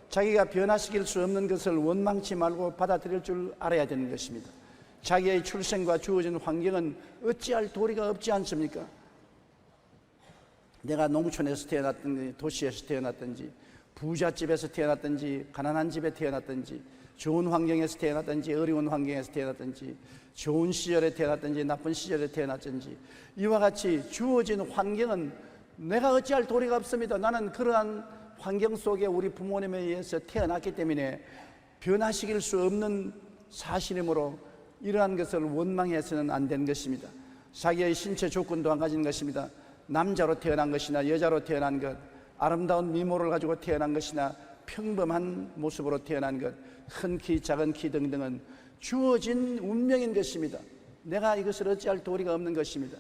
자기가 변화시킬 수 없는 것을 원망치 말고 받아들일 줄 알아야 되는 것입니다. 자기의 출생과 주어진 환경은 어찌할 도리가 없지 않습니까? 내가 농촌에서 태어났든지 도시에서 태어났든지 부잣집에서 태어났든지 가난한 집에 태어났든지 좋은 환경에서 태어났든지 어려운 환경에서 태어났든지 좋은 시절에 태어났든지 나쁜 시절에 태어났든지 이와 같이 주어진 환경은 내가 어찌할 도리가 없습니다. 나는 그러한 환경 속에 우리 부모님에 의해서 태어났기 때문에 변화시킬 수 없는 사실이므로 이러한 것을 원망해서는 안 되는 것입니다. 자기의 신체 조건도 안 가진 것입니다. 남자로 태어난 것이나 여자로 태어난 것, 아름다운 미모를 가지고 태어난 것이나 평범한 모습으로 태어난 것, 큰 키, 작은 키 등등은 주어진 운명인 것입니다. 내가 이것을 어찌할 도리가 없는 것입니다.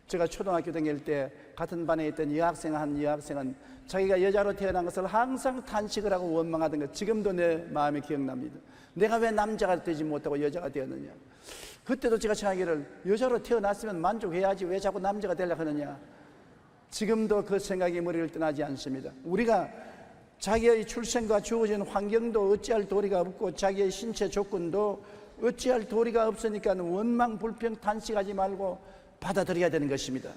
제가 초등학교 다닐 때 같은 반에 있던 한 여학생은 자기가 여자로 태어난 것을 항상 탄식을 하고 원망하던 것, 지금도 내 마음에 기억납니다. 내가 왜 남자가 되지 못하고 여자가 되었느냐. 그때도 제가 생각하기를 여자로 태어났으면 만족해야지 왜 자꾸 남자가 되려고 하느냐. 지금도 그 생각이 머리를 떠나지 않습니다. 우리가 자기의 출생과 주어진 환경도 어찌할 도리가 없고 자기의 신체 조건도 어찌할 도리가 없으니까 원망, 불평, 탄식하지 말고 받아들여야 되는 것입니다.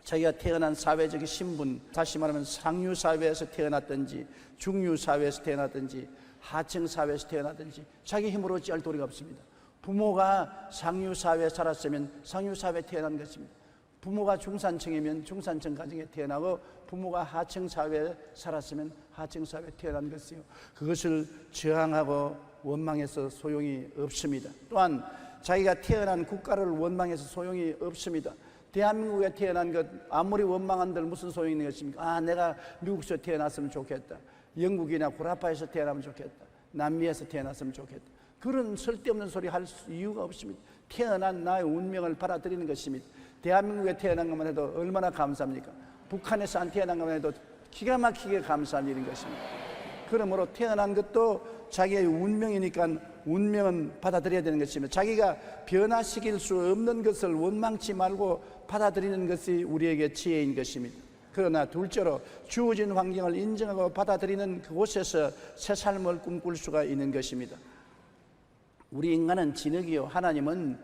자기가 태어난 사회적인 신분, 다시 말하면 상류사회에서 태어났든지 중류사회에서 태어났든지 하층사회에서 태어났든지 자기 힘으로 어찌할 도리가 없습니다. 부모가 상류사회에 살았으면 상류사회에 태어난 것입니다. 부모가 중산층이면 중산층 가정에 태어나고 부모가 하층사회에 살았으면 하층사회에 태어난 것이요. 그것을 저항하고 원망해서 소용이 없습니다. 또한 자기가 태어난 국가를 원망해서 소용이 없습니다. 대한민국에 태어난 것 아무리 원망한들 무슨 소용이 있는 것입니까? 내가 미국에서 태어났으면 좋겠다. 영국이나 구라파에서 태어나면 좋겠다. 남미에서 태어났으면 좋겠다. 그런 쓸데없는 소리 할 이유가 없습니다. 태어난 나의 운명을 받아들이는 것입니다. 대한민국에 태어난 것만 해도 얼마나 감사합니까? 북한에서 안 태어난 것만 해도 기가 막히게 감사한 일인 것입니다. 그러므로 태어난 것도 자기의 운명이니까 운명은 받아들여야 되는 것입니다. 자기가 변화시킬 수 없는 것을 원망치 말고 받아들이는 것이 우리에게 지혜인 것입니다. 그러나 둘째로 주어진 환경을 인정하고 받아들이는 그곳에서 새 삶을 꿈꿀 수가 있는 것입니다. 우리 인간은 진흙이요 하나님은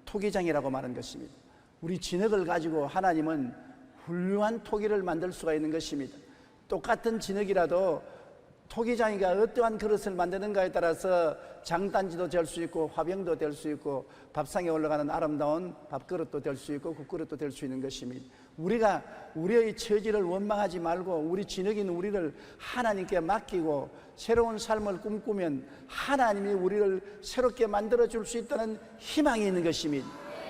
토기장이라고 말한 것입니다. 우리 진흙을 가지고 하나님은 훌륭한 토기를 만들 수가 있는 것입니다. 똑같은 진흙이라도 토기장이가 어떠한 그릇을 만드는가에 따라서 장단지도 될 수 있고 화병도 될 수 있고 밥상에 올라가는 아름다운 밥그릇도 될 수 있고 국그릇도 될 수 있는 것입니다. 우리가 우리의 처지를 원망하지 말고 우리 진흙인 우리를 하나님께 맡기고 새로운 삶을 꿈꾸면 하나님이 우리를 새롭게 만들어줄 수 있다는 희망이 있는 것입니다.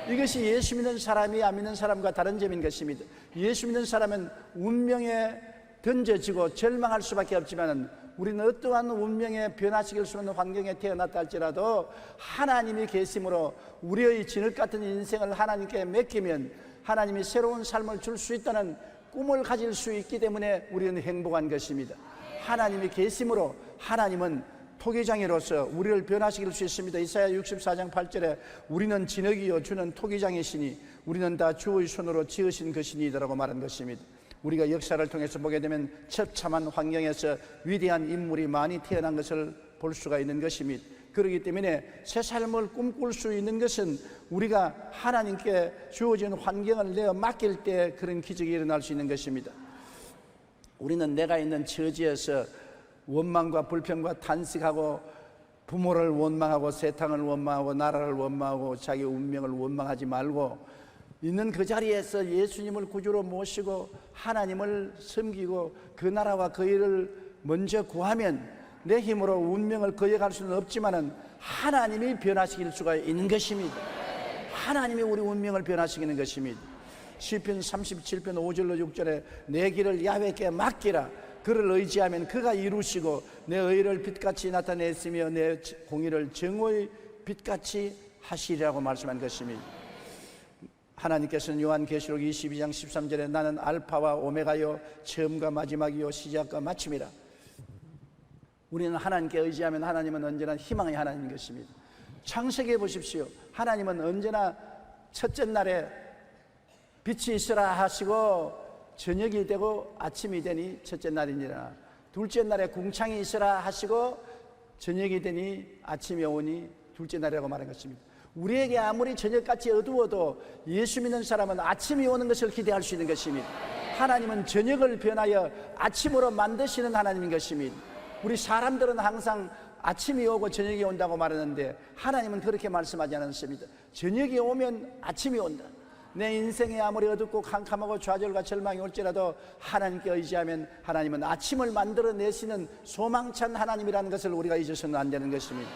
이것이 예수 믿는 사람이 안 믿는 사람과 다른 점인 것입니다. 예수 믿는 사람은 운명에 던져지고 절망할 수밖에 없지만 우리는 어떠한 운명에 변화시킬 수 없는 환경에 태어났다 할지라도 하나님이 계심으로 우리의 진흙 같은 인생을 하나님께 맡기면 하나님이 새로운 삶을 줄 수 있다는 꿈을 가질 수 있기 때문에 우리는 행복한 것입니다. 하나님이 계심으로 하나님은 토기장이로서 우리를 변화시킬 수 있습니다. 이사야 64장 8절에 우리는 진흙이요 주는 토기장이시니 우리는 다 주의 손으로 지으신 것이니라고 말한 것입니다. 우리가 역사를 통해서 보게 되면 처참한 환경에서 위대한 인물이 많이 태어난 것을 볼 수가 있는 것입니다. 그렇기 때문에 새 삶을 꿈꿀 수 있는 것은 우리가 하나님께 주어진 환경을 내어 맡길 때 그런 기적이 일어날 수 있는 것입니다. 우리는 내가 있는 처지에서 원망과 불평과 탄식하고 부모를 원망하고 세상을 원망하고 나라를 원망하고 자기 운명을 원망하지 말고 있는 그 자리에서 예수님을 구주로 모시고 하나님을 섬기고 그 나라와 그 일을 먼저 구하면 내 힘으로 운명을 거역할 수는 없지만은 하나님이 변화시킬 수가 있는 것입니다. 하나님이 우리 운명을 변화시키는 것입니다. 시편 37편 5절로 6절에 내 길을 야훼께 맡기라. 그를 의지하면 그가 이루시고 내 의를 빛같이 나타냈으며 내 공의를 정오의 빛같이 하시리라고 말씀한 것입니다. 하나님께서는 요한계시록 22장 13절에 나는 알파와 오메가요 처음과 마지막이요 시작과 마침이라. 우리는 하나님께 의지하면 하나님은 언제나 희망의 하나님인 것입니다. 창세기에 보십시오. 하나님은 언제나 첫째 날에 빛이 있으라 하시고 저녁이 되고 아침이 되니 첫째 날이니라. 둘째 날에 궁창이 있으라 하시고 저녁이 되니 아침이 오니 둘째 날이라고 말한 것입니다. 우리에게 아무리 저녁같이 어두워도 예수 믿는 사람은 아침이 오는 것을 기대할 수 있는 것입니다. 하나님은 저녁을 변하여 아침으로 만드시는 하나님인 것입니다. 우리 사람들은 항상 아침이 오고 저녁이 온다고 말하는데 하나님은 그렇게 말씀하지 않았습니다. 저녁이 오면 아침이 온다. 내 인생에 아무리 어둡고 캄캄하고 좌절과 절망이 올지라도 하나님께 의지하면 하나님은 아침을 만들어내시는 소망찬 하나님이라는 것을 우리가 잊어서는 안 되는 것입니다.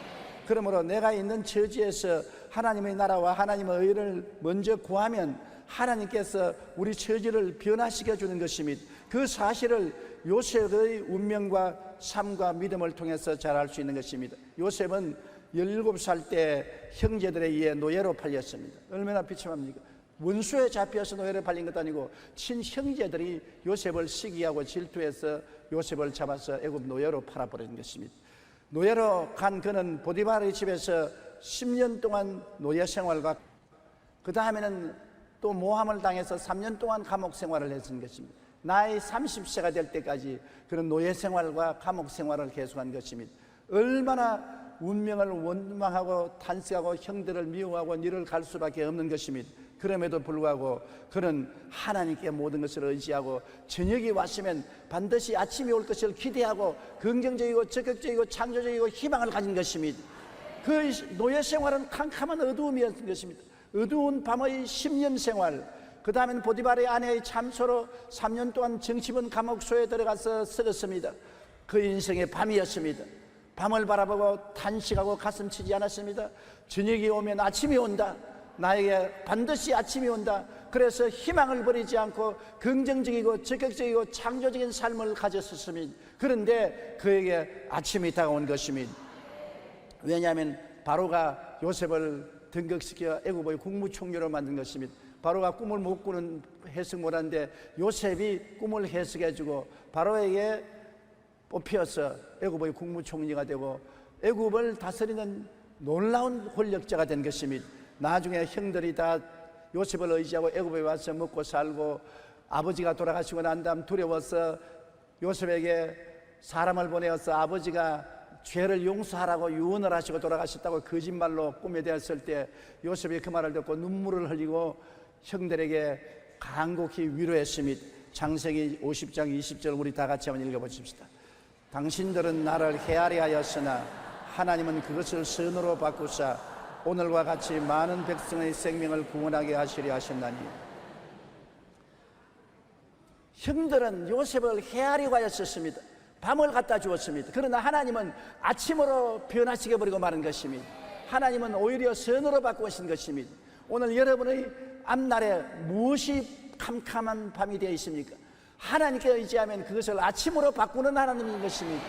그러므로 내가 있는 처지에서 하나님의 나라와 하나님의 의를 먼저 구하면 하나님께서 우리 처지를 변화시켜 주는 것입니다. 그 사실을 요셉의 운명과 삶과 믿음을 통해서 잘 알 수 있는 것입니다. 요셉은 17살 때 형제들에 의해 노예로 팔렸습니다. 얼마나 비참합니까? 원수에 잡혀서 노예로 팔린 것도 아니고 친형제들이 요셉을 시기하고 질투해서 요셉을 잡아서 애굽 노예로 팔아버린 것입니다. 노예로 간 그는 보디발의 집에서 10년 동안 노예 생활과 그 다음에는 또 모함을 당해서 3년 동안 감옥 생활을 했던 것입니다. 나이 30세가 될 때까지 그런 노예 생활과 감옥 생활을 계속한 것입니다. 얼마나 운명을 원망하고 탄식하고 형들을 미워하고 니를 갈 수밖에 없는 것입니다. 그럼에도 불구하고 그는 하나님께 모든 것을 의지하고 저녁이 왔으면 반드시 아침이 올 것을 기대하고 긍정적이고 적극적이고 창조적이고 희망을 가진 것입니다. 그 노예 생활은 캄캄한 어두움이었던 것입니다. 어두운 밤의 10년 생활, 그 다음에는 보디발의 아내의 참소로 3년 동안 정치본 감옥소에 들어가서 썩었습니다. 그 인생의 밤이었습니다. 밤을 바라보고 탄식하고 가슴 치지 않았습니다. 저녁이 오면 아침이 온다. 나에게 반드시 아침이 온다. 그래서 희망을 버리지 않고 긍정적이고 적극적이고 창조적인 삶을 가졌었습니다. 그런데 그에게 아침이 다가온 것입니다. 왜냐하면 바로가 요셉을 등극시켜 애굽의 국무총리로 만든 것입니다. 바로가 꿈을 못 꾸는 해석 못하는데 요셉이 꿈을 해석해주고 바로에게 뽑혀서 애굽의 국무총리가 되고 애굽을 다스리는 놀라운 권력자가 된 것입니다. 나중에 형들이 다 요셉을 의지하고 애굽에 와서 먹고 살고 아버지가 돌아가시고 난 다음 두려워서 요셉에게 사람을 보내어서 아버지가 죄를 용서하라고 유언을 하시고 돌아가셨다고 거짓말로 꿈에 대었을 때 요셉이 그 말을 듣고 눈물을 흘리고 형들에게 간곡히 위로했습니다. 창세기 50장 20절 우리 다 같이 한번 읽어보십시다. 당신들은 나를 헤아려 하였으나 하나님은 그것을 선으로 바꾸사 오늘과 같이 많은 백성의 생명을 구원하게 하시려 하셨나니. 형들은 요셉을 헤아리고 하였었습니다. 밤을 갖다 주었습니다. 그러나 하나님은 아침으로 변화시켜버리고 마는 것입니다. 하나님은 오히려 선으로 바꾸신 것입니다. 오늘 여러분의 앞날에 무엇이 캄캄한 밤이 되어 있습니까? 하나님께 의지하면 그것을 아침으로 바꾸는 하나님인 것입니다.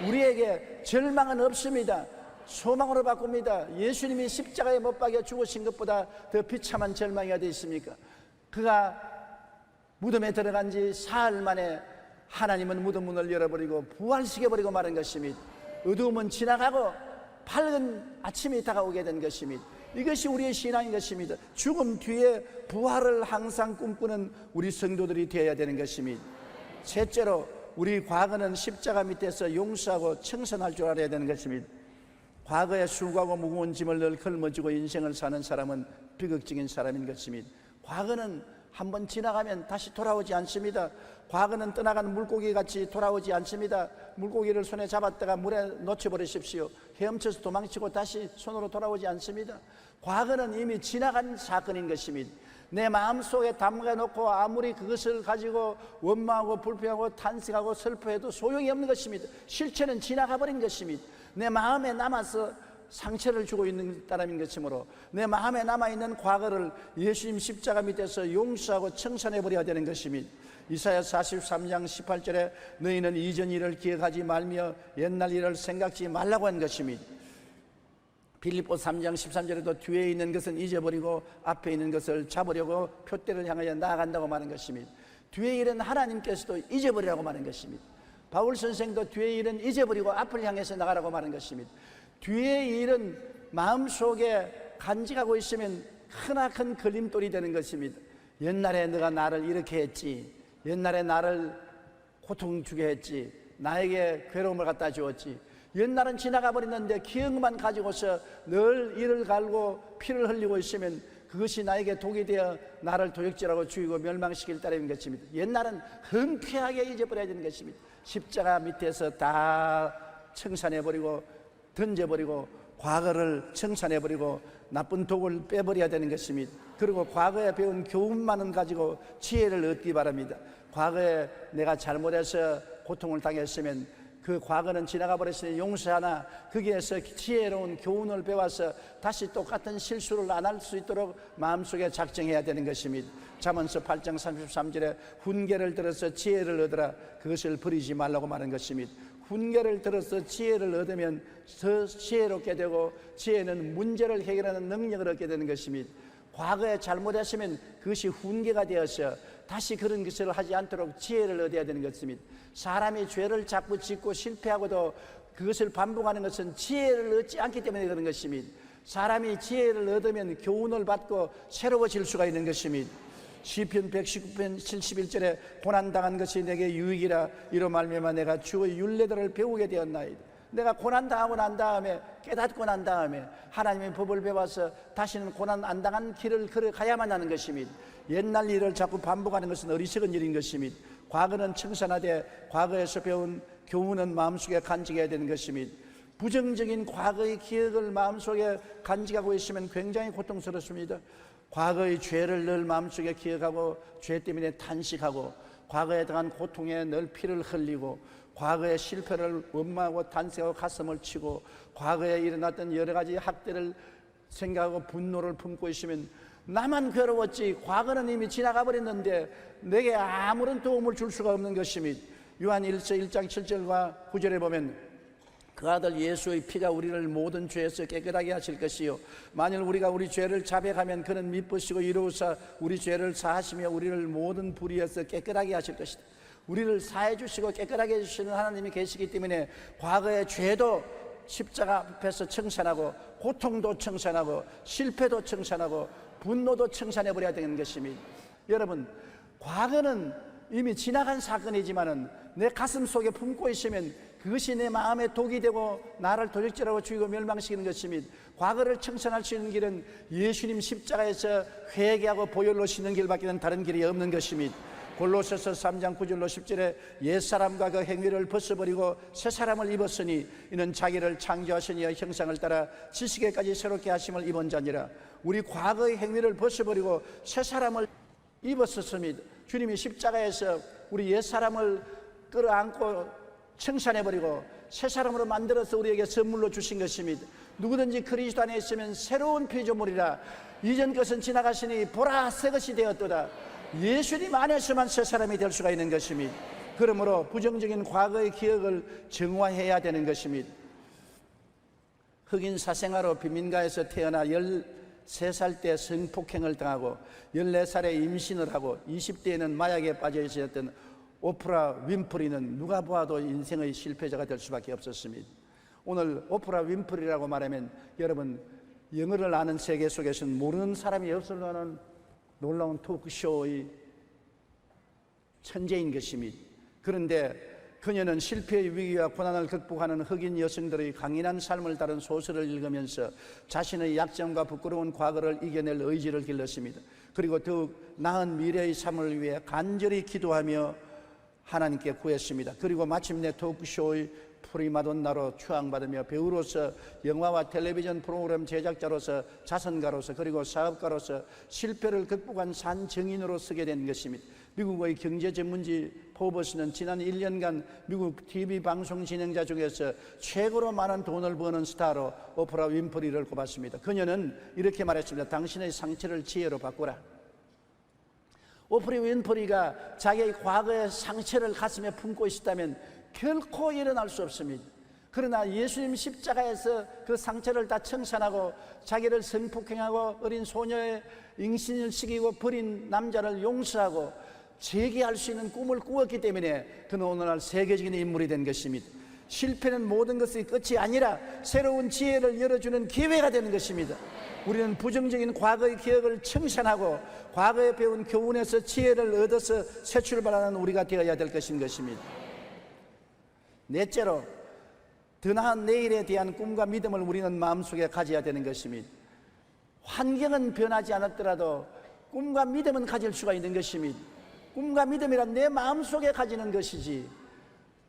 우리에게 절망은 없습니다. 소망으로 바꿉니다. 예수님이 십자가에 못 박여 죽으신 것보다 더 비참한 절망이 어디 있습니까? 그가 무덤에 들어간 지 사흘 만에 하나님은 무덤 문을 열어버리고 부활시켜버리고 마는 것입니다. 어두움은 지나가고 밝은 아침이 다가오게 된 것입니다. 이것이 우리의 신앙인 것입니다. 죽음 뒤에 부활을 항상 꿈꾸는 우리 성도들이 되어야 되는 것입니다. 셋째로 우리 과거는 십자가 밑에서 용서하고 청산할 줄 알아야 되는 것입니다. 과거에 수고하고 무거운 짐을 늘 걸머쥐고 인생을 사는 사람은 비극적인 사람인 것입니다. 과거는 한번 지나가면 다시 돌아오지 않습니다. 과거는 떠나간 물고기 같이 돌아오지 않습니다. 물고기를 손에 잡았다가 물에 놓쳐버리십시오. 헤엄쳐서 도망치고 다시 손으로 돌아오지 않습니다. 과거는 이미 지나간 사건인 것입니다. 내 마음속에 담가놓고 아무리 그것을 가지고 원망하고 불평하고 탄식하고 슬퍼해도 소용이 없는 것입니다. 실체는 지나가버린 것입니다. 내 마음에 남아서 상처를 주고 있는 사람인 것이므로 내 마음에 남아있는 과거를 예수님 십자가 밑에서 용서하고 청산해버려야 되는 것입니다. 이사야 43장 18절에 너희는 이전 일을 기억하지 말며 옛날 일을 생각지 말라고 한 것입니다. 빌립보 3장 13절에도 뒤에 있는 것은 잊어버리고 앞에 있는 것을 잡으려고 표대를 향하여 나아간다고 말한 것입니다. 뒤에 일은 하나님께서도 잊어버리라고 말한 것입니다. 바울 선생도 뒤에 일은 잊어버리고 앞을 향해서 나가라고 말한 것입니다. 뒤의 일은 마음속에 간직하고 있으면 크나큰 걸림돌이 되는 것입니다. 옛날에 너가 나를 이렇게 했지, 옛날에 나를 고통 주게 했지, 나에게 괴로움을 갖다 주었지. 옛날은 지나가 버렸는데 기억만 가지고서 늘 이를 갈고 피를 흘리고 있으면 그것이 나에게 독이 되어 나를 도적질하고 죽이고 멸망시킬 따름인 것입니다. 옛날은 흔쾌하게 잊어버려야 되는 것입니다. 십자가 밑에서 다 청산해버리고 던져버리고 과거를 청산해버리고 나쁜 독을 빼버려야 되는 것입니다. 그리고 과거에 배운 교훈만은 가지고 지혜를 얻기 바랍니다. 과거에 내가 잘못해서 고통을 당했으면 그 과거는 지나가 버렸으니 용서하나 거기에서 지혜로운 교훈을 배워서 다시 똑같은 실수를 안 할 수 있도록 마음속에 작정해야 되는 것입니다. 잠언서 8장 33절에 훈계를 들어서 지혜를 얻으라, 그것을 버리지 말라고 말한 것입니다. 훈계를 들어서 지혜를 얻으면 더 지혜롭게 되고 지혜는 문제를 해결하는 능력을 얻게 되는 것입니다. 과거에 잘못했으면 그것이 훈계가 되어서 다시 그런 것을 하지 않도록 지혜를 얻어야 되는 것입니다. 사람이 죄를 자꾸 짓고 실패하고도 그것을 반복하는 것은 지혜를 얻지 않기 때문에 그런 것입니다. 사람이 지혜를 얻으면 교훈을 받고 새로워질 수가 있는 것입니다. 시편 119편 71절에 고난당한 것이 내게 유익이라, 이로 말미암아 내가 주의 율례들을 배우게 되었나이다. 내가 고난당하고 난 다음에, 깨닫고 난 다음에 하나님의 법을 배워서 다시는 고난 안 당한 길을 걸어가야만 하는 것입니다. 옛날 일을 자꾸 반복하는 것은 어리석은 일인 것입니다. 과거는 청산하되 과거에서 배운 교훈은 마음속에 간직해야 되는 것입니다. 부정적인 과거의 기억을 마음속에 간직하고 있으면 굉장히 고통스럽습니다. 과거의 죄를 늘 마음속에 기억하고 죄 때문에 탄식하고 과거에 당한 고통에 늘 피를 흘리고 과거의 실패를 원망하고 탄식하고 가슴을 치고 과거에 일어났던 여러 가지 학대를 생각하고 분노를 품고 있으면 나만 괴로웠지 과거는 이미 지나가 버렸는데 내게 아무런 도움을 줄 수가 없는 것입니다. 요한 1장 7절과 9절에 보면 그 아들 예수의 피가 우리를 모든 죄에서 깨끗하게 하실 것이요 만일 우리가 우리 죄를 자백하면 그는 미쁘시고 이루사 우리 죄를 사하시며 우리를 모든 불의에서 깨끗하게 하실 것이다. 우리를 사해 주시고 깨끗하게 해주시는 하나님이 계시기 때문에 과거의 죄도 십자가 앞에서 청산하고 고통도 청산하고 실패도 청산하고 분노도 청산해버려야 되는 것입니다. 여러분, 과거는 이미 지나간 사건이지만은 내 가슴 속에 품고 있으면 그것이 내 마음에 독이 되고 나를 도적질하고 죽이고 멸망시키는 것입니다. 과거를 청산할 수 있는 길은 예수님 십자가에서 회개하고 보혈로 씻는 길밖에는 다른 길이 없는 것입니다. 골로새서 3장 9절로 10절에 옛사람과 그 행위를 벗어버리고 새사람을 입었으니 이는 자기를 창조하신 이의 형상을 따라 지식에까지 새롭게 하심을 입은 자니라. 우리 과거의 행위를 벗어버리고 새사람을 입었었습니다. 주님이 십자가에서 우리 옛사람을 끌어안고 청산해버리고 새사람으로 만들어서 우리에게 선물로 주신 것입니다. 누구든지 그리스도 안에 있으면 새로운 피조물이라, 이전 것은 지나가시니 보라 새 것이 되었도다. 예수님 안에서만 새 사람이 될 수가 있는 것입니다. 그러므로 부정적인 과거의 기억을 정화해야 되는 것입니다. 흑인 사생아로 빈민가에서 태어나 13살 때 성폭행을 당하고 14살에 임신을 하고 20대에는 마약에 빠져 있었던 오프라 윈프리는 누가 보아도 인생의 실패자가 될 수밖에 없었습니다. 오늘 오프라 윈프리라고 말하면 여러분 영어를 아는 세계 속에서는 모르는 사람이 없을 만한 놀라운 토크쇼의 천재인 것입니다. 그런데 그녀는 실패의 위기와 고난을 극복하는 흑인 여성들의 강인한 삶을 다룬 소설을 읽으면서 자신의 약점과 부끄러운 과거를 이겨낼 의지를 길렀습니다. 그리고 더욱 나은 미래의 삶을 위해 간절히 기도하며 하나님께 구했습니다. 그리고 마침내 토크쇼의 프리마돈나로 추앙받으며 배우로서 영화와 텔레비전 프로그램 제작자로서 자선가로서 그리고 사업가로서 실패를 극복한 산 증인으로 서게 된 것입니다. 미국의 경제 전문지 포브스는 지난 1년간 미국 TV 방송 진행자 중에서 최고로 많은 돈을 버는 스타로 오프라 윈프리를 꼽았습니다. 그녀는 이렇게 말했습니다. 당신의 상처를 지혜로 바꾸라. 오프라 윈프리가 자기의 과거의 상처를 가슴에 품고 있었다면 결코 일어날 수 없습니다. 그러나 예수님 십자가에서 그 상처를 다 청산하고 자기를 성폭행하고 어린 소녀의 임신을 시키고 버린 남자를 용서하고 재기할 수 있는 꿈을 꾸었기 때문에 그는 오늘날 세계적인 인물이 된 것입니다. 실패는 모든 것의 끝이 아니라 새로운 지혜를 열어주는 기회가 되는 것입니다. 우리는 부정적인 과거의 기억을 청산하고 과거에 배운 교훈에서 지혜를 얻어서 새 출발하는 우리가 되어야 될 것인 것입니다. 넷째로, 더 나은 내일에 대한 꿈과 믿음을 우리는 마음속에 가져야 되는 것입니다. 환경은 변하지 않았더라도 꿈과 믿음은 가질 수가 있는 것입니다. 꿈과 믿음이란 내 마음속에 가지는 것이지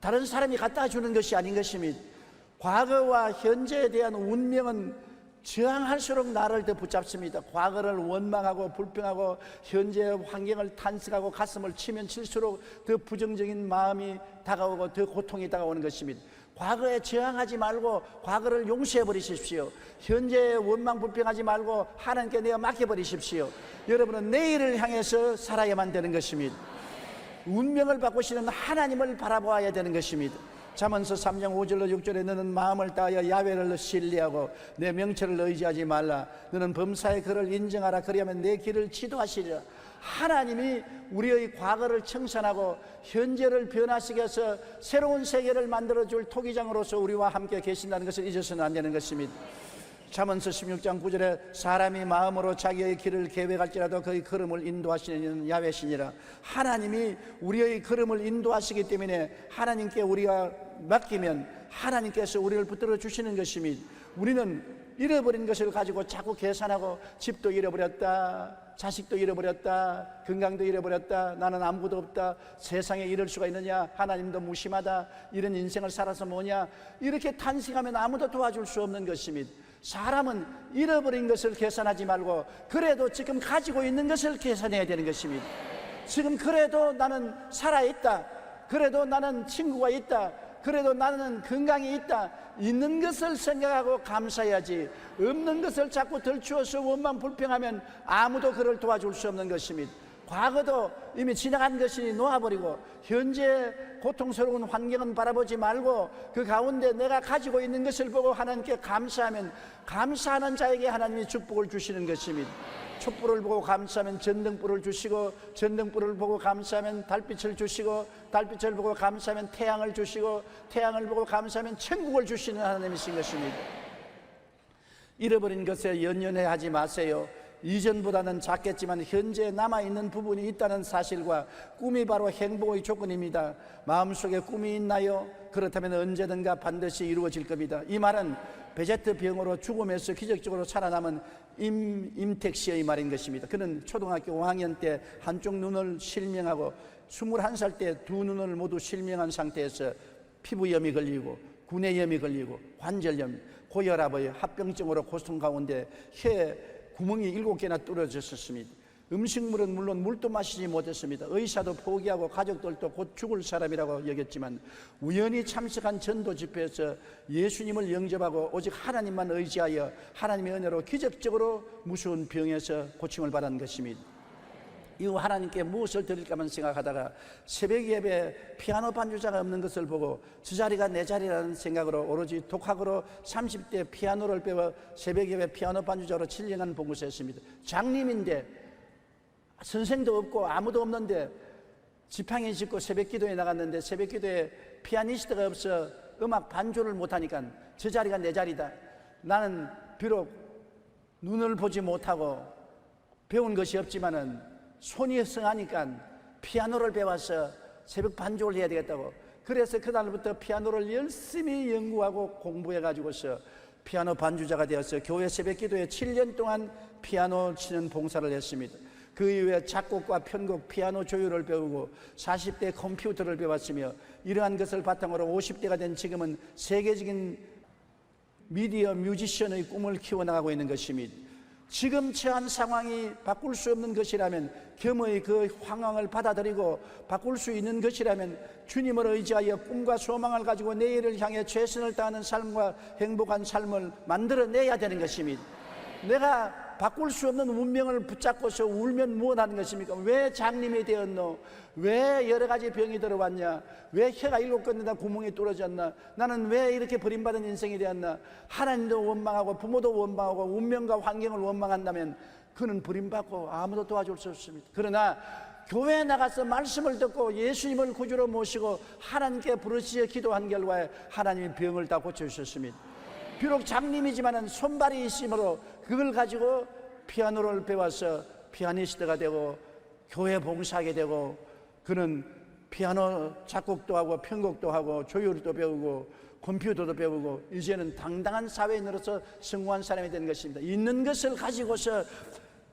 다른 사람이 갖다 주는 것이 아닌 것입니다. 과거와 현재에 대한 운명은 저항할수록 나를 더 붙잡습니다. 과거를 원망하고 불평하고 현재의 환경을 탄식하고 가슴을 치면 칠수록 더 부정적인 마음이 다가오고 더 고통이 다가오는 것입니다. 과거에 저항하지 말고 과거를 용서해 버리십시오. 현재에 원망 불평하지 말고 하나님께 내어 맡겨 버리십시오. 여러분은 내일을 향해서 살아야만 되는 것입니다. 운명을 바꾸시는 하나님을 바라보아야 되는 것입니다. 잠언서 3장 5절로 6절에 너는 마음을 다하여 야훼를 신뢰하고 내 명철을 의지하지 말라. 너는 범사의 그를 인정하라. 그리하면 내 길을 지도하시리라. 하나님이 우리의 과거를 청산하고 현재를 변화시켜 서 새로운 세계를 만들어줄 토기장으로서 우리와 함께 계신다는 것을 잊어서는 안 되는 것입니다. 잠언서 16장 9절에 사람이 마음으로 자기의 길을 계획할지라도 그의 걸음을 인도하시는 야훼시니라. 하나님이 우리의 걸음을 인도하시기 때문에 하나님께 우리가 맡기면 하나님께서 우리를 붙들어 주시는 것입니다. 우리는 잃어버린 것을 가지고 자꾸 계산하고 집도 잃어버렸다, 자식도 잃어버렸다, 건강도 잃어버렸다, 나는 아무것도 없다, 세상에 이럴 수가 있느냐, 하나님도 무심하다, 이런 인생을 살아서 뭐냐, 이렇게 탄식하면 아무도 도와줄 수 없는 것입니다. 사람은 잃어버린 것을 계산하지 말고 그래도 지금 가지고 있는 것을 계산해야 되는 것입니다. 지금 그래도 나는 살아있다, 그래도 나는 친구가 있다, 그래도 나는 건강이 있다, 있는 것을 생각하고 감사해야지 없는 것을 자꾸 덜추어서 원망 불평하면 아무도 그를 도와줄 수 없는 것입니다. 과거도 이미 지나간 것이 놓아버리고 현재 고통스러운 환경은 바라보지 말고 그 가운데 내가 가지고 있는 것을 보고 하나님께 감사하면 감사하는 자에게 하나님이 축복을 주시는 것입니다. 촛불을 보고 감사하면 전등불을 주시고 전등불을 보고 감사하면 달빛을 주시고 달빛을 보고 감사하면 태양을 주시고 태양을 보고 감사하면 천국을 주시는 하나님이신 것입니다. 잃어버린 것에 연연해 하지 마세요. 이전보다는 작겠지만 현재 남아있는 부분이 있다는 사실과 꿈이 바로 행복의 조건입니다. 마음속에 꿈이 있나요? 그렇다면 언제든가 반드시 이루어질 겁니다. 이 말은 베제트 병으로 죽음에서 기적적으로 살아남은 임택 씨의 말인 것입니다. 그는 초등학교 5학년 때 한쪽 눈을 실명하고 21살 때 두 눈을 모두 실명한 상태에서 피부염이 걸리고 구내염이 걸리고 관절염, 고혈압의 합병증으로 고통 가운데 혀 구멍이 7개나 뚫어졌었습니다. 음식물은 물론 물도 마시지 못했습니다. 의사도 포기하고 가족들도 곧 죽을 사람이라고 여겼지만 우연히 참석한 전도 집회에서 예수님을 영접하고 오직 하나님만 의지하여 하나님의 은혜로 기적적으로 무서운 병에서 고침을 받은 것입니다. 이후 하나님께 무엇을 드릴까만 생각하다가 새벽 예배 피아노 반주자가 없는 것을 보고 저 자리가 내 자리라는 생각으로 오로지 독학으로 30대 피아노를 배워 새벽 예배 피아노 반주자로 7년간 봉사했습니다. 장님인데 선생도 없고 아무도 없는데 지팡이 짚고 새벽 기도에 나갔는데 새벽 기도에 피아니스트가 없어 음악 반주를 못하니까 저 자리가 내 자리다. 나는 비록 눈을 보지 못하고 배운 것이 없지만은 손이 성하니까 피아노를 배워서 새벽 반주를 해야 되겠다고. 그래서 그날부터 피아노를 열심히 연구하고 공부해가지고서 피아노 반주자가 되어서 교회 새벽 기도에 7년 동안 피아노 치는 봉사를 했습니다. 그 이후에 작곡과 편곡, 피아노 조율을 배우고 40대 컴퓨터를 배웠으며 이러한 것을 바탕으로 50대가 된 지금은 세계적인 미디어 뮤지션의 꿈을 키워나가고 있는 것입니다. 지금 처한 상황이 바꿀 수 없는 것이라면 겸의 그 상황을 받아들이고 바꿀 수 있는 것이라면 주님을 의지하여 꿈과 소망을 가지고 내일을 향해 최선을 다하는 삶과 행복한 삶을 만들어내야 되는 것입니다. 내가 바꿀 수 없는 운명을 붙잡고서 울면 무엇하는 것입니까? 왜 장님이 되었노? 왜 여러 가지 병이 들어왔냐? 왜 혀가 7건이나 구멍이 뚫어졌나? 나는 왜 이렇게 버림받은 인생이 되었나? 하나님도 원망하고 부모도 원망하고 운명과 환경을 원망한다면 그는 버림받고 아무도 도와줄 수 없습니다. 그러나 교회에 나가서 말씀을 듣고 예수님을 구주로 모시고 하나님께 부르짖어 기도한 결과에 하나님이 병을 다 고쳐주셨습니다. 비록 장님이지만 손발이 있으므로 그걸 가지고 피아노를 배워서 피아니스트가 되고 교회 봉사하게 되고 그는 피아노 작곡도 하고 편곡도 하고 조율도 배우고 컴퓨터도 배우고 이제는 당당한 사회인으로서 성공한 사람이 된 것입니다. 있는 것을 가지고서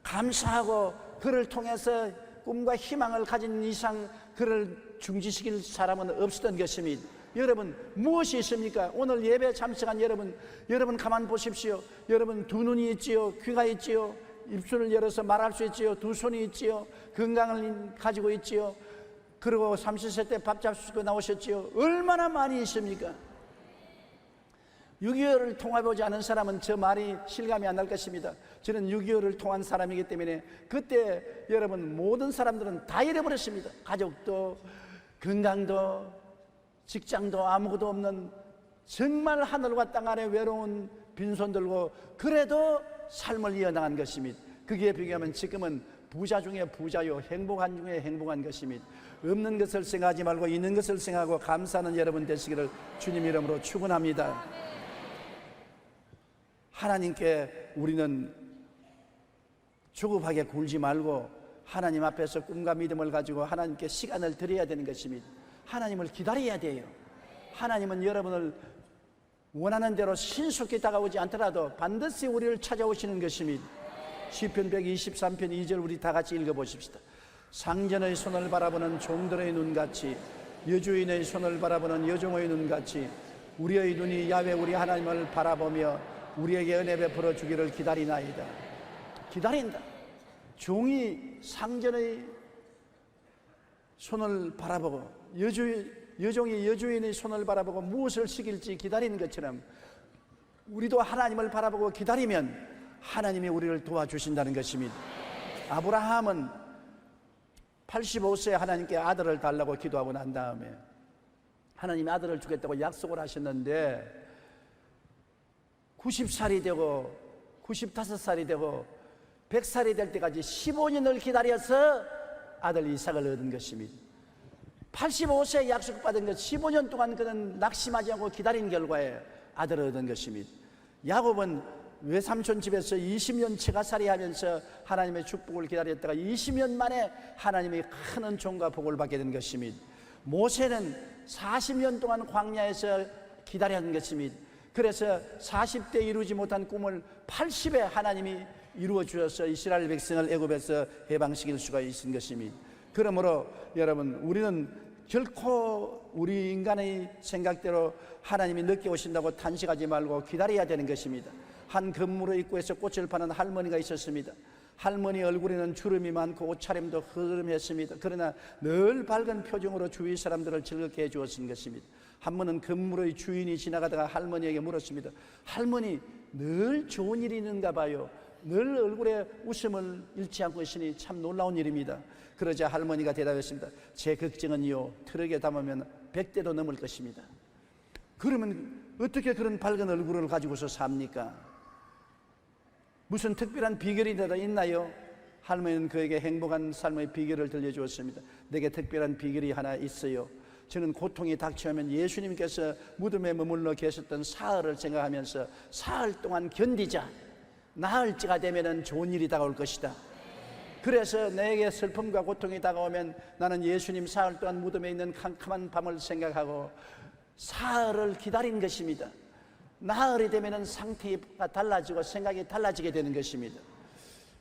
감사하고 그를 통해서 꿈과 희망을 가진 이상 그를 중지시킬 사람은 없었던 것입니다. 여러분, 무엇이 있습니까? 오늘 예배 참석한 여러분 가만 보십시오. 여러분 두 눈이 있지요, 귀가 있지요, 입술을 열어서 말할 수 있지요, 두 손이 있지요, 건강을 가지고 있지요, 그리고 30세 때 밥 잡수고 나오셨지요. 얼마나 많이 있습니까? 6.25를 통해보지 않은 사람은 저 말이 실감이 안 날 것입니다. 저는 6.25를 통한 사람이기 때문에 그때 여러분 모든 사람들은 다 잃어버렸습니다. 가족도 건강도 직장도 아무것도 없는 정말 하늘과 땅 아래 외로운 빈손 들고 그래도 삶을 이어나간 것입니다. 그게 비교하면 지금은 부자 중에 부자요, 행복한 중에 행복한 것입니다. 없는 것을 생각하지 말고 있는 것을 생각하고 감사하는 여러분 되시기를 주님 이름으로 축원합니다. 하나님께 우리는 조급하게 굴지 말고 하나님 앞에서 꿈과 믿음을 가지고 하나님께 시간을 드려야 되는 것입니다. 하나님을 기다려야 돼요. 하나님은 여러분을 원하는 대로 신속히 다가오지 않더라도 반드시 우리를 찾아오시는 것입니다. 시편 123편 2절 우리 다 같이 읽어보십시다. 상전의 손을 바라보는 종들의 눈같이 여주인의 손을 바라보는 여종의 눈같이 우리의 눈이 야훼 우리 하나님을 바라보며 우리에게 은혜 베풀어 주기를 기다리나이다. 기다린다. 종이 상전의 손을 바라보고 여종이 여주인의 손을 바라보고 무엇을 시킬지 기다리는 것처럼 우리도 하나님을 바라보고 기다리면 하나님이 우리를 도와주신다는 것입니다. 아브라함은 85세에 하나님께 아들을 달라고 기도하고 난 다음에 하나님이 아들을 주겠다고 약속을 하셨는데 90살이 되고 95살이 되고 100살이 될 때까지 15년을 기다려서 아들 이삭을 얻은 것입니다. 85세에 약속받은 것 15년 동안 그는 낙심하지 않고 기다린 결과에 아들을 얻은 것입니다. 야곱은 외삼촌 집에서 20년 처가살이 하면서 하나님의 축복을 기다렸다가 20년 만에 하나님의 큰 은총과 복을 받게 된 것입니다. 모세는 40년 동안 광야에서 기다린 것입니다. 그래서 40대 이루지 못한 꿈을 80에 하나님이 이루어 주셔서 이스라엘 백성을 애굽에서 해방시킬 수가 있은 것입니다. 그러므로 여러분 우리는 결코 우리 인간의 생각대로 하나님이 늦게 오신다고 탄식하지 말고 기다려야 되는 것입니다. 한 건물의 입구에서 꽃을 파는 할머니가 있었습니다. 할머니 얼굴에는 주름이 많고 옷차림도 흐름했습니다. 그러나 늘 밝은 표정으로 주위 사람들을 즐겁게 해주었던 것입니다. 한 번은 건물의 주인이 지나가다가 할머니에게 물었습니다. 할머니 늘 좋은 일이 있는가 봐요. 늘 얼굴에 웃음을 잃지 않고 있으니 참 놀라운 일입니다. 그러자 할머니가 대답했습니다. 제 걱정은요 트럭에 담으면 100대도 넘을 것입니다. 그러면 어떻게 그런 밝은 얼굴을 가지고서 삽니까? 무슨 특별한 비결이 있나요? 할머니는 그에게 행복한 삶의 비결을 들려주었습니다. 내게 특별한 비결이 하나 있어요. 저는 고통이 닥쳐오면 예수님께서 무덤에 머물러 계셨던 사흘을 생각하면서 사흘 동안 견디자. 나흘째가 되면 좋은 일이 다가올 것이다. 그래서 내게 슬픔과 고통이 다가오면 나는 예수님 사흘 동안 무덤에 있는 캄캄한 밤을 생각하고 사흘을 기다린 것입니다. 나흘이 되면 상태가 달라지고 생각이 달라지게 되는 것입니다.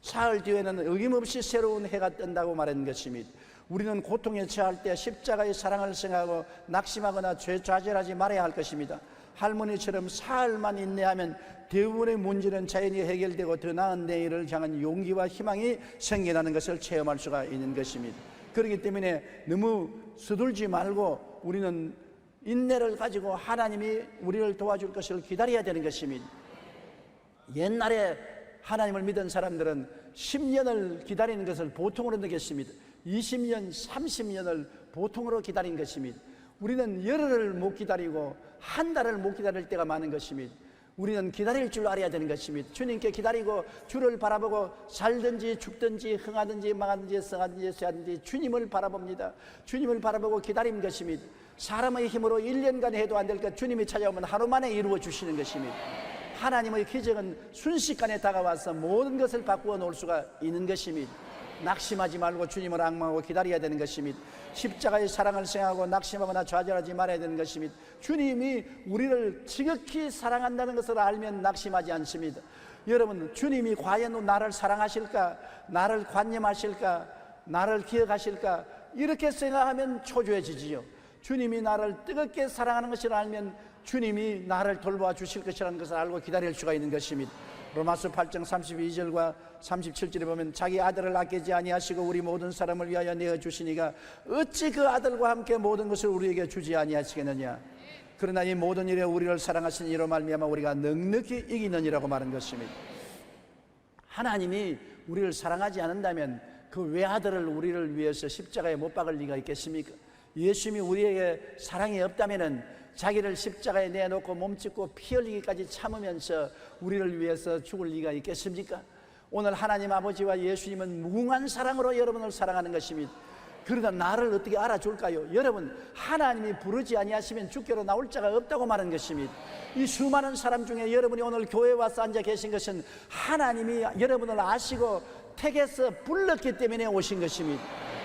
사흘 뒤에는 어김없이 새로운 해가 뜬다고 말하는 것입니다. 우리는 고통에 처할 때 십자가의 사랑을 생각하고 낙심하거나 좌절하지 말아야 할 것입니다. 할머니처럼 사흘만 인내하면 대부분의 문제는 자연히 해결되고 더 나은 내일을 향한 용기와 희망이 생겨나는 것을 체험할 수가 있는 것입니다. 그렇기 때문에 너무 서둘지 말고 우리는 인내를 가지고 하나님이 우리를 도와줄 것을 기다려야 되는 것입니다. 옛날에 하나님을 믿은 사람들은 10년을 기다리는 것을 보통으로 느꼈습니다. 20년, 30년을 보통으로 기다린 것입니다. 우리는 열흘을 못 기다리고 한 달을 못 기다릴 때가 많은 것입니다. 우리는 기다릴 줄 알아야 되는 것입니다. 주님께 기다리고 주를 바라보고 살든지 죽든지 흥하든지 망하든지 성하든지 쇠하든지 주님을 바라봅니다. 주님을 바라보고 기다리는 것입니다. 사람의 힘으로 1년간 해도 안 될 것 주님이 찾아오면 하루 만에 이루어 주시는 것입니다. 하나님의 기적은 순식간에 다가와서 모든 것을 바꾸어 놓을 수가 있는 것입니다. 낙심하지 말고 주님을 앙망하고 기다려야 되는 것입니다. 십자가의 사랑을 생각하고 낙심하거나 좌절하지 말아야 되는 것입니다. 주님이 우리를 지극히 사랑한다는 것을 알면 낙심하지 않습니다. 여러분, 주님이 과연 나를 사랑하실까? 나를 관념하실까? 나를 기억하실까? 이렇게 생각하면 초조해지지요. 주님이 나를 뜨겁게 사랑하는 것을 알면 주님이 나를 돌보아 주실 것이라는 것을 알고 기다릴 수가 있는 것입니다. 로마서 8장 32절과 37절에 보면 자기 아들을 아끼지 아니하시고 우리 모든 사람을 위하여 내어주시니가 어찌 그 아들과 함께 모든 것을 우리에게 주지 아니하시겠느냐. 그러나 이 모든 일에 우리를 사랑하신 이로 말미암아 우리가 넉넉히 이기느니라고 말한 것입니다. 하나님이 우리를 사랑하지 않는다면 그 외아들을 우리를 위해서 십자가에 못 박을 리가 있겠습니까? 예수님이 우리에게 사랑이 없다면 자기를 십자가에 내놓고 몸짓고 피 흘리기까지 참으면서 우리를 위해서 죽을 리가 있겠습니까? 오늘 하나님 아버지와 예수님은 무궁한 사랑으로 여러분을 사랑하는 것입니다. 그러나 나를 어떻게 알아줄까요? 여러분, 하나님이 부르지 아니하시면 주께로 나올 자가 없다고 말한 것입니다. 이 수많은 사람 중에 여러분이 오늘 교회에 와서 앉아 계신 것은 하나님이 여러분을 아시고 택해서 불렀기 때문에 오신 것입니다.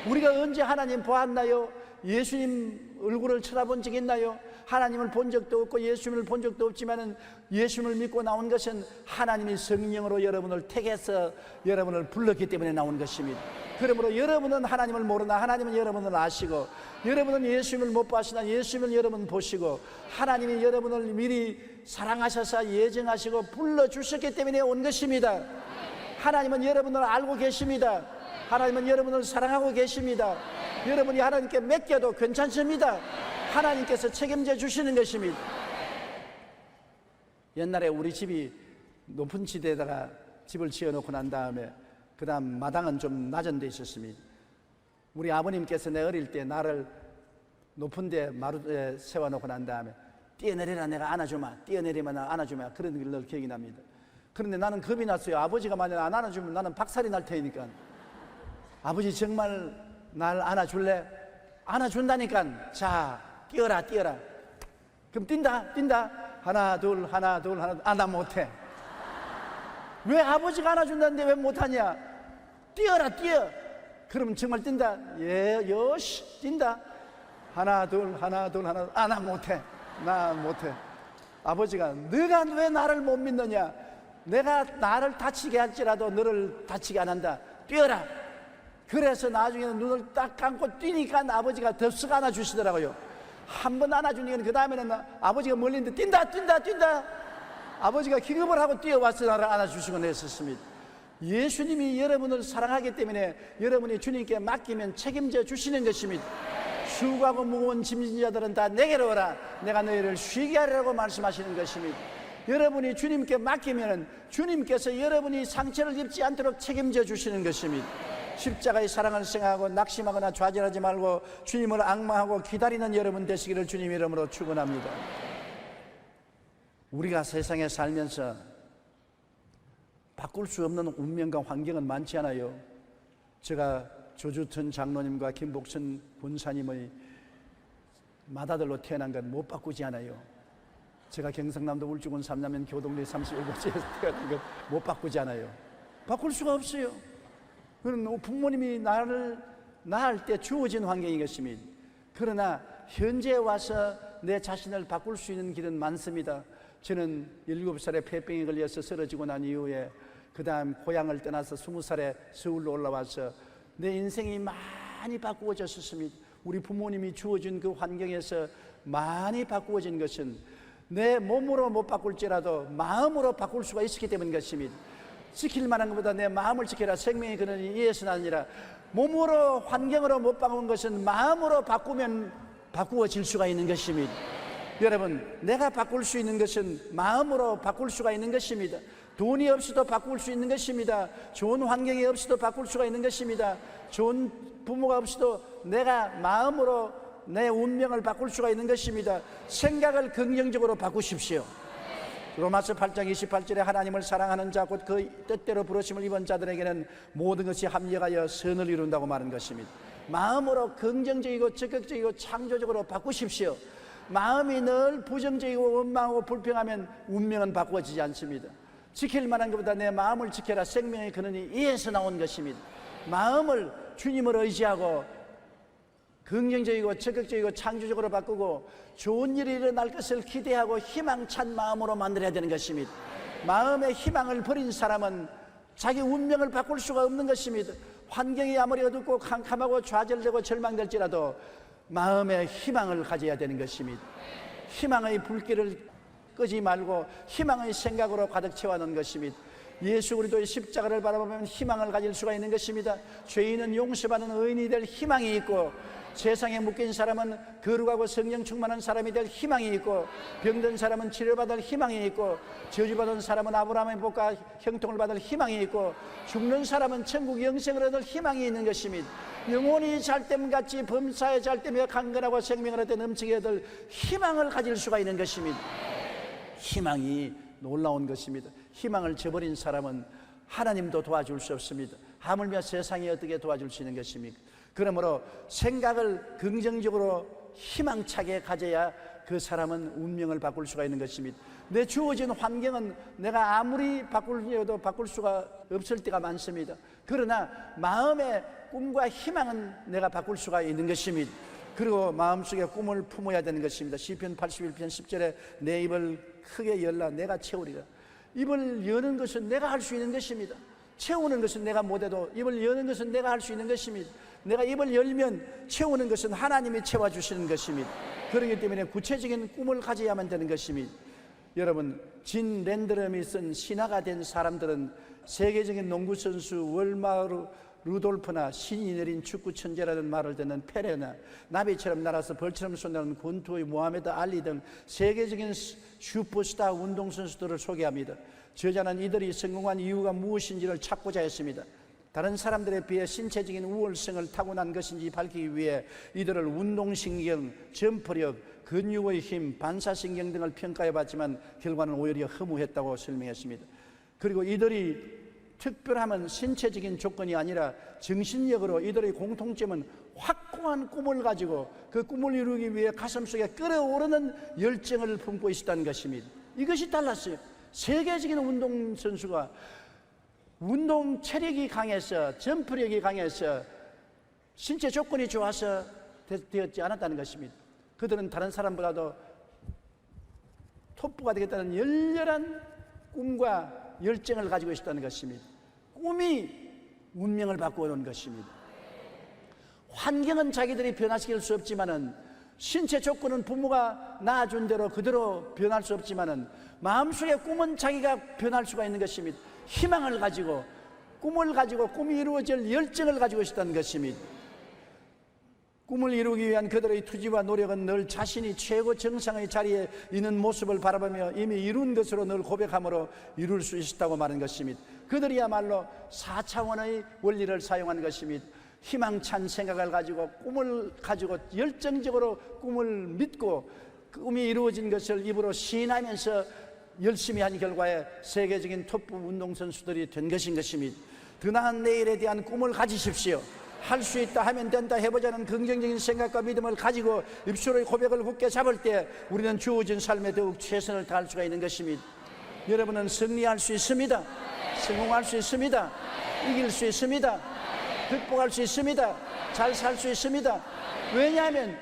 우리가 언제 하나님 보았나요? 예수님 얼굴을 쳐다본 적 있나요? 하나님을 본 적도 없고 예수님을 본 적도 없지만은 예수님을 믿고 나온 것은 하나님이 성령으로 여러분을 택해서 여러분을 불렀기 때문에 나온 것입니다. 그러므로 여러분은 하나님을 모르나 하나님은 여러분을 아시고, 여러분은 예수님을 못 보시나 예수님을 여러분 보시고, 하나님이 여러분을 미리 사랑하셔서 예정하시고 불러주셨기 때문에 온 것입니다. 하나님은 여러분을 알고 계십니다. 하나님은 여러분을 사랑하고 계십니다. 여러분이 하나님께 맡겨도 괜찮습니다. 하나님께서 책임져 주시는 것입니다. 옛날에 우리 집이 높은 지대에다가 집을 지어놓고 난 다음에 그 다음 마당은 좀 낮은 데 있었습니다. 우리 아버님께서 내 어릴 때 나를 높은 데 마루에 세워놓고 난 다음에 뛰어내리라, 내가 안아주마, 뛰어내리면 안아주마, 그런 걸 늘 기억이 납니다. 그런데 나는 겁이 났어요. 아버지가 만약 안 안아주면 나는 박살이 날 테니까. 아버지 정말 날 안아줄래? 안아준다니까. 자, 뛰어라. 그럼 뛴다. 하나 둘. 나 못해. 왜 아버지가 안아준다는데 왜 못하냐? 뛰어라. 그러면 정말 뛴다. 예, 요시 뛴다. 하나 둘. 나 못해. 아버지가 너가 왜 나를 못 믿느냐? 내가 나를 다치게 할지라도 너를 다치게 안 한다. 뛰어라. 그래서 나중에는 눈을 딱 감고 뛰니까 아버지가 덥석 안아주시더라고요. 한 번 안아주니까 그 다음에는 아버지가 멀리 있는데 뛴다. 아버지가 기겁을 하고 뛰어와서 나를 안아주시곤 했었습니다. 예수님이 여러분을 사랑하기 때문에 여러분이 주님께 맡기면 책임져 주시는 것입니다. 수고하고 무거운 짐진 자들은 다 내게로 오라. 내가 너희를 쉬게 하리라고 말씀하시는 것입니다. 여러분이 주님께 맡기면 주님께서 여러분이 상처를 입지 않도록 책임져 주시는 것입니다. 십자가의 사랑을 생각하고 낙심하거나 좌절하지 말고 주님을 앙망하고 기다리는 여러분 되시기를 주님 이름으로 축원합니다. 우리가 세상에 살면서 바꿀 수 없는 운명과 환경은 많지 않아요. 제가 조주천 장로님과 김복천 권사님의 맏아들로 태어난 건 못 바꾸지 않아요. 제가 경상남도 울주군 삼남면 교동리 37번지에서 태어난 건 못 바꾸지 않아요. 바꿀 수가 없어요. 그런 부모님이 나를 낳을 때 주어진 환경인 것입니다. 그러나 현재 와서 내 자신을 바꿀 수 있는 길은 많습니다. 저는 7살에 폐병에 걸려서 쓰러지고 난 이후에 그 다음 고향을 떠나서 20살에 서울로 올라와서 내 인생이 많이 바꾸어졌습니다. 우리 부모님이 주어진 그 환경에서 많이 바꾸어진 것은 내 몸으로 못 바꿀지라도 마음으로 바꿀 수가 있었기 때문인 것입니다. 지킬 만한 것보다 내 마음을 지켜라. 생명의 근원이 이에서 나느니라. 몸으로 환경으로 못 바꾼 것은 마음으로 바꾸면 바꾸어질 수가 있는 것입니다. 여러분, 내가 바꿀 수 있는 것은 마음으로 바꿀 수가 있는 것입니다. 돈이 없이도 바꿀 수 있는 것입니다. 좋은 환경이 없이도 바꿀 수가 있는 것입니다. 좋은 부모가 없이도 내가 마음으로 내 운명을 바꿀 수가 있는 것입니다. 생각을 긍정적으로 바꾸십시오. 로마서 8장 28절에 하나님을 사랑하는 자 곧 그 뜻대로 부르심을 입은 자들에게는 모든 것이 합력하여 선을 이룬다고 말한 것입니다. 마음으로 긍정적이고 적극적이고 창조적으로 바꾸십시오. 마음이 늘 부정적이고 원망하고 불평하면 운명은 바꾸어지지 않습니다. 지킬 만한 것보다 내 마음을 지켜라. 생명의 근원이 이에서 나온 것입니다. 마음을 주님을 의지하고 긍정적이고 적극적이고 창조적으로 바꾸고 좋은 일이 일어날 것을 기대하고 희망찬 마음으로 만들어야 되는 것입니다. 마음의 희망을 버린 사람은 자기 운명을 바꿀 수가 없는 것입니다. 환경이 아무리 어둡고 캄캄하고 좌절되고 절망될지라도 마음의 희망을 가져야 되는 것입니다. 희망의 불길을 끄지 말고 희망의 생각으로 가득 채워놓은 것입니다. 예수 그리스도의 십자가를 바라보면 희망을 가질 수가 있는 것입니다. 죄인은 용서받는 의인이 될 희망이 있고, 세상에 묶인 사람은 거룩하고 성령 충만한 사람이 될 희망이 있고, 병든 사람은 치료받을 희망이 있고, 저주받은 사람은 아브라함의 복과 형통을 받을 희망이 있고, 죽는 사람은 천국 영생을 얻을 희망이 있는 것입니다. 영혼이 잘됨같이 범사에 잘되며 강건하고 생명을 얻되 넘치게 얻을 희망을 가질 수가 있는 것입니다. 희망이 놀라운 것입니다. 희망을 저버린 사람은 하나님도 도와줄 수 없습니다. 하물며 세상이 어떻게 도와줄 수 있는 것입니까? 그러므로 생각을 긍정적으로 희망차게 가져야 그 사람은 운명을 바꿀 수가 있는 것입니다. 내 주어진 환경은 내가 아무리 바꾸려도 바꿀 수가 없을 때가 많습니다. 그러나 마음의 꿈과 희망은 내가 바꿀 수가 있는 것입니다. 그리고 마음속에 꿈을 품어야 되는 것입니다. 시편 81편 10절에 내 입을 크게 열라 내가 채우리라. 입을 여는 것은 내가 할 수 있는 것입니다. 채우는 것은 내가 못해도 입을 여는 것은 내가 할 수 있는 것입니다. 내가 입을 열면 채우는 것은 하나님이 채워주시는 것입니다. 그렇기 때문에 구체적인 꿈을 가져야만 되는 것입니다. 여러분, 진 랜드럼이 쓴 신화가 된 사람들은 세계적인 농구선수 월마르 루돌프나 신이 내린 축구 천재라는 말을 듣는 페레나 나비처럼 날아서 벌처럼 쏜다는 권투의 모하메드 알리 등 세계적인 슈퍼스타 운동선수들을 소개합니다. 저자는 이들이 성공한 이유가 무엇인지를 찾고자 했습니다. 다른 사람들에 비해 신체적인 우월성을 타고난 것인지 밝히기 위해 이들을 운동신경, 점프력, 근육의 힘, 반사신경 등을 평가해봤지만 결과는 오히려 허무했다고 설명했습니다. 그리고 이들이 특별함은 신체적인 조건이 아니라 정신력으로 이들의 공통점은 확고한 꿈을 가지고 그 꿈을 이루기 위해 가슴속에 끓어오르는 열정을 품고 있었다는 것입니다. 이것이 달랐어요. 세계적인 운동선수가 운동 체력이 강해서 점프력이 강해서 신체 조건이 좋아서 되었지 않았다는 것입니다. 그들은 다른 사람보다도 톱부가 되겠다는 열렬한 꿈과 열정을 가지고 있었다는 것입니다. 꿈이 운명을 바꾸어놓은 것입니다. 환경은 자기들이 변화시킬 수 없지만은, 신체 조건은 부모가 낳아준 대로 그대로 변할 수 없지만은, 마음속의 꿈은 자기가 변할 수가 있는 것입니다. 희망을 가지고 꿈을 가지고 꿈이 이루어질 열정을 가지고 있었다는 것입니다. 꿈을 이루기 위한 그들의 투지와 노력은 늘 자신이 최고 정상의 자리에 있는 모습을 바라보며 이미 이룬 것으로 늘 고백함으로 이룰 수 있었다고 말한 것입니다. 그들이야말로 4차원의 원리를 사용한 것입니다. 희망찬 생각을 가지고 꿈을 가지고 열정적으로 꿈을 믿고 꿈이 이루어진 것을 입으로 시인하면서 열심히 한 결과에 세계적인 톱부 운동선수들이 된 것인 것입니다. 더 나은 내일에 대한 꿈을 가지십시오. 할 수 있다, 하면 된다, 해보자는 긍정적인 생각과 믿음을 가지고 입술의 고백을 굳게 잡을 때 우리는 주어진 삶에 더욱 최선을 다할 수가 있는 것입니다. 여러분은 승리할 수 있습니다. 성공할 수 있습니다. 이길 수 있습니다. 극복할 수 있습니다. 잘 살 수 있습니다. 왜냐하면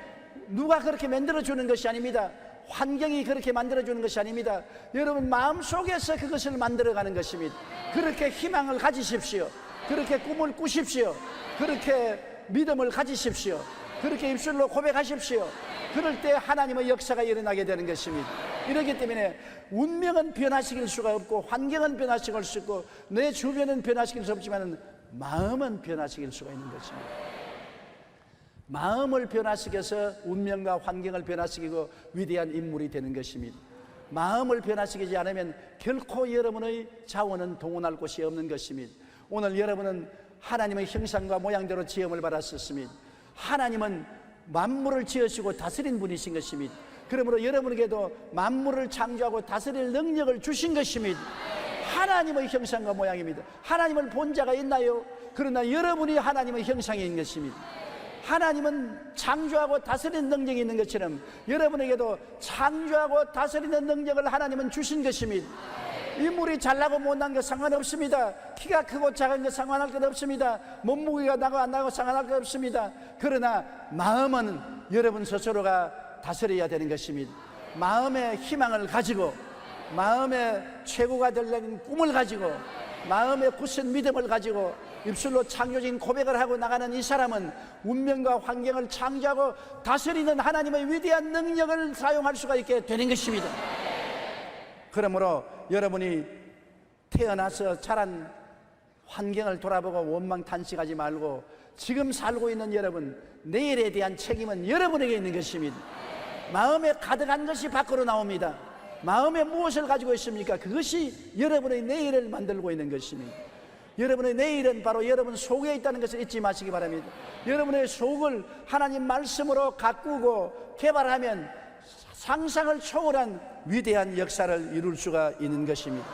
누가 그렇게 만들어주는 것이 아닙니다. 환경이 그렇게 만들어주는 것이 아닙니다. 여러분 마음속에서 그것을 만들어가는 것입니다. 그렇게 희망을 가지십시오. 그렇게 꿈을 꾸십시오. 그렇게 믿음을 가지십시오. 그렇게 입술로 고백하십시오. 그럴 때 하나님의 역사가 일어나게 되는 것입니다. 이렇기 때문에 운명은 변화시킬 수가 없고 환경은 변화시킬 수 없고 내 주변은 변화시킬 수 없지만 마음은 변화시킬 수가 있는 것입니다. 마음을 변화시켜서 운명과 환경을 변화시키고 위대한 인물이 되는 것입니다. 마음을 변화시키지 않으면 결코 여러분의 자원은 동원할 곳이 없는 것입니다. 오늘 여러분은 하나님의 형상과 모양대로 지음을 받았었습니다. 하나님은 만물을 지으시고 다스린 분이신 것입니다. 그러므로 여러분에게도 만물을 창조하고 다스릴 능력을 주신 것입니다. 하나님의 형상과 모양입니다. 하나님을 본 자가 있나요? 그러나 여러분이 하나님의 형상인 것입니다. 하나님은 창조하고 다스리는 능력이 있는 것처럼 여러분에게도 창조하고 다스리는 능력을 하나님은 주신 것입니다. 인물이 잘나고 못난 거 상관없습니다. 키가 크고 작은 거 상관할 것 없습니다. 몸무게가 나고 안 나고 상관할 것 없습니다. 그러나 마음은 여러분 스스로가 다스려야 되는 것입니다. 마음의 희망을 가지고, 마음의 최고가 되려는 꿈을 가지고, 마음의 굳은 믿음을 가지고 입술로 창조적인 고백을 하고 나가는 이 사람은 운명과 환경을 창조하고 다스리는 하나님의 위대한 능력을 사용할 수가 있게 되는 것입니다. 그러므로 여러분이 태어나서 자란 환경을 돌아보고 원망탄식하지 말고, 지금 살고 있는 여러분, 내일에 대한 책임은 여러분에게 있는 것입니다. 마음에 가득한 것이 밖으로 나옵니다. 마음에 무엇을 가지고 있습니까? 그것이 여러분의 내일을 만들고 있는 것입니다. 여러분의 내일은 바로 여러분 속에 있다는 것을 잊지 마시기 바랍니다. 여러분의 속을 하나님 말씀으로 가꾸고 개발하면 상상을 초월한 위대한 역사를 이룰 수가 있는 것입니다.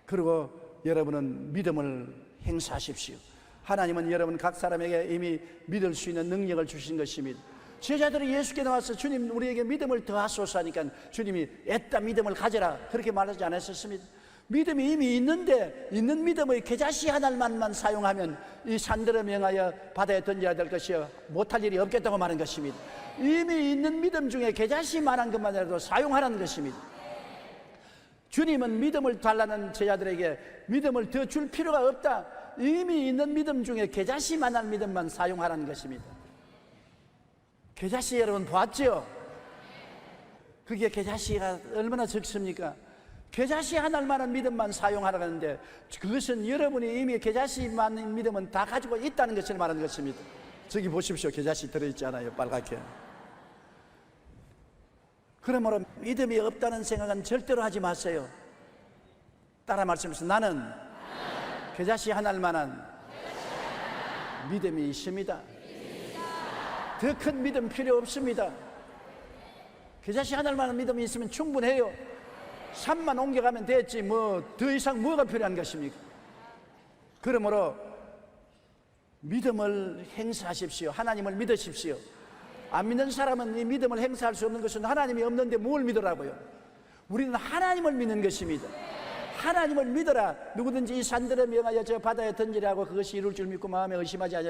그리고 여러분은 믿음을 행사하십시오. 하나님은 여러분 각 사람에게 이미 믿을 수 있는 능력을 주신 것입니다. 제자들이 예수께 나와서 주님 우리에게 믿음을 더하소서 하니까 주님이 애따 믿음을 가져라 그렇게 말하지 않았었습니다. 믿음이 이미 있는데, 있는 믿음의 겨자씨 하나만만 사용하면 이 산들을 명하여 바다에 던져야 될 것이요 못할 일이 없겠다고 말한 것입니다. 이미 있는 믿음 중에 겨자씨만한 것만이라도 사용하라는 것입니다. 주님은 믿음을 달라는 제자들에게 믿음을 더 줄 필요가 없다. 이미 있는 믿음 중에 겨자씨만한 믿음만 사용하라는 것입니다. 겨자씨 여러분 봤죠? 그게 겨자씨가 얼마나 적습니까? 겨자씨 하나만한 믿음만 사용하라는데, 그것은 여러분이 이미 겨자씨만한 믿음은 다 가지고 있다는 것을 말하는 것입니다. 저기 보십시오. 겨자씨 들어있잖아요, 빨갛게. 그러므로 믿음이 없다는 생각은 절대로 하지 마세요. 따라 말씀하세요. 나는 겨자씨 하나만한 믿음이 있습니다. 더 큰 믿음 필요 없습니다. 겨자씨 하나만한 믿음이 있으면 충분해요. 산만 옮겨가면 됐지 뭐 더 이상 뭐가 필요한 것입니까? 그러므로 믿음을 행사하십시오. 하나님을 믿으십시오. 안 믿는 사람은 이 믿음을 행사할 수 없는 것은 하나님이 없는데 뭘 믿으라고요? 우리는 하나님을 믿는 것입니다. 하나님을 믿어라. 누구든지 이 산들에 명하여 저 바다에 던지라고 그것이 이룰 줄 믿고 마음에 의심하지 않으면